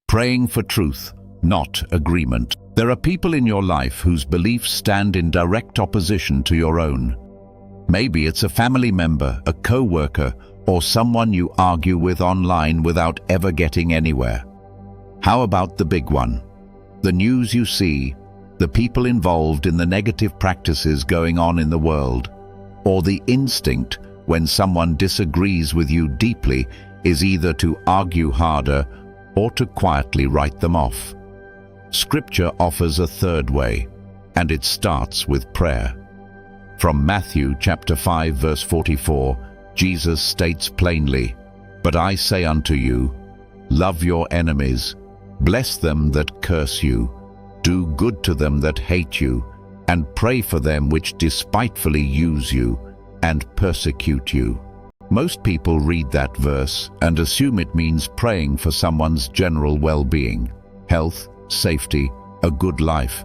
Praying for truth, not agreement. There are people in your life whose beliefs stand in direct opposition to your own. Maybe it's a family member, a co-worker, or someone you argue with online without ever getting anywhere. How about the big one? The news you see, the people involved in the negative practices going on in the world, or the instinct when someone disagrees with you deeply is either to argue harder or to quietly write them off. Scripture offers a third way, and it starts with prayer. From Matthew chapter 5 verse 44, Jesus states plainly, "But I say unto you, love your enemies, bless them that curse you, do good to them that hate you, and pray for them which despitefully use you and persecute you." Most people read that verse and assume it means praying for someone's general well-being, health, safety, a good life.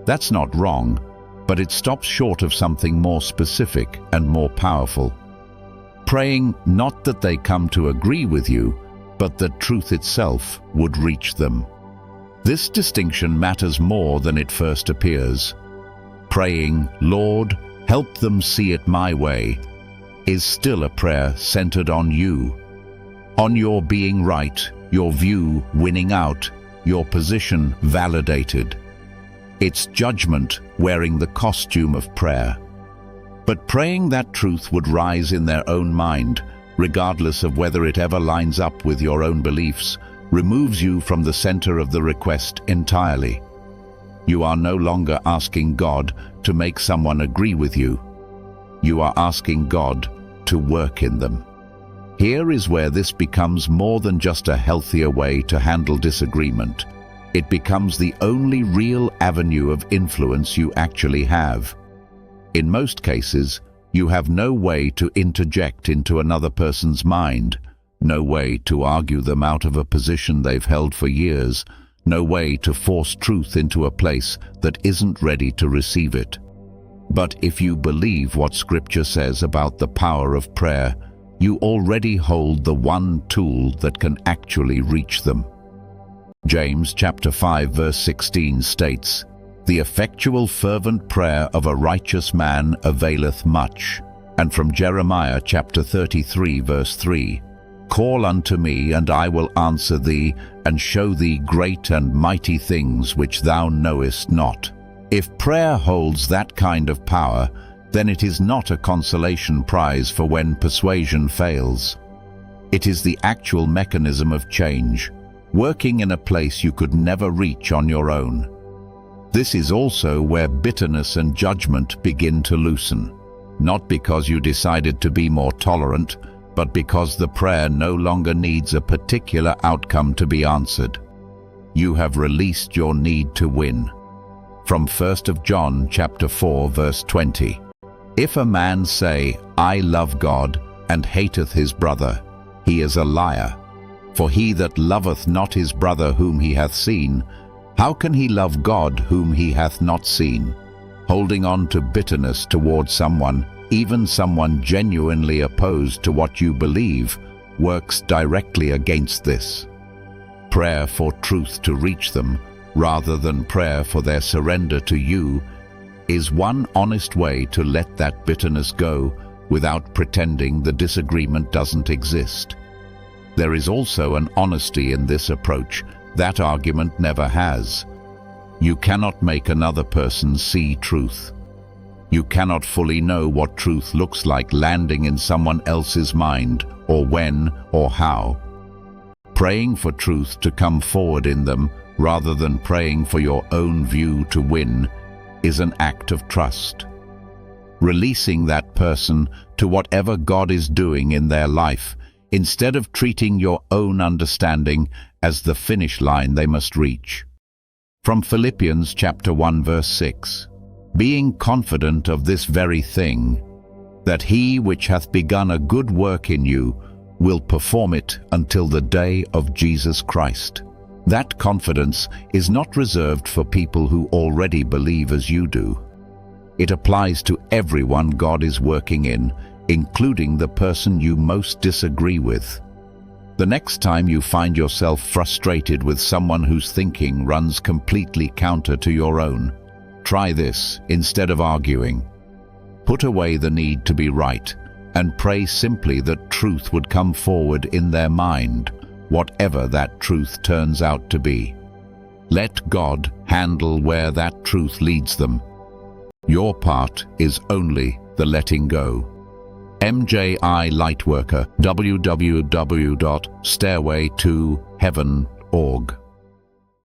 That's not wrong, but it stops short of something more specific and more powerful. Praying not that they come to agree with you, but that truth itself would reach them. This distinction matters more than it first appears. Praying, "Lord, help them see it my way," is still a prayer centered on you, on your being right, your view winning out, your position validated. It's judgment wearing the costume of prayer. But praying that truth would rise in their own mind, regardless of whether it ever lines up with your own beliefs, removes you from the center of the request entirely. You are no longer asking God to make someone agree with you. You are asking God to work in them. Here is where this becomes more than just a healthier way to handle disagreement. It becomes the only real avenue of influence you actually have. In most cases, you have no way to interject into another person's mind, no way to argue them out of a position they've held for years, no way to force truth into a place that isn't ready to receive it. But if you believe what Scripture says about the power of prayer, you already hold the one tool that can actually reach them. James chapter 5 verse 16 states, "The effectual fervent prayer of a righteous man availeth much." And from Jeremiah chapter 33 verse 3, "Call unto me, and I will answer thee, and show thee great and mighty things which thou knowest not." If prayer holds that kind of power, then it is not a consolation prize for when persuasion fails. It is the actual mechanism of change, working in a place you could never reach on your own. This is also where bitterness and judgment begin to loosen, not because you decided to be more tolerant, but because the prayer no longer needs a particular outcome to be answered. You have released your need to win. From 1 John chapter 4 verse 20, "If a man say, I love God, and hateth his brother, he is a liar. For he that loveth not his brother whom he hath seen, how can he love God whom he hath not seen?" Holding on to bitterness towards someone, even someone genuinely opposed to what you believe, works directly against this. Prayer for truth to reach them, rather than prayer for their surrender to you, is one honest way to let that bitterness go without pretending the disagreement doesn't exist. There is also an honesty in this approach that argument never has. You cannot make another person see truth. You cannot fully know what truth looks like landing in someone else's mind, or when, or how. Praying for truth to come forward in them, rather than praying for your own view to win, is an act of trust. Releasing that person to whatever God is doing in their life, instead of treating your own understanding as the finish line they must reach. From Philippians chapter 1 verse 6, "Being confident of this very thing, that he which hath begun a good work in you will perform it until the day of Jesus Christ." That confidence is not reserved for people who already believe as you do. It applies to everyone God is working in, including the person you most disagree with. The next time you find yourself frustrated with someone whose thinking runs completely counter to your own, try this instead of arguing. Put away the need to be right and pray simply that truth would come forward in their mind, whatever that truth turns out to be. Let God handle where that truth leads them. Your part is only the letting go. MJI LightWorker, www.stairwaytoheaven.org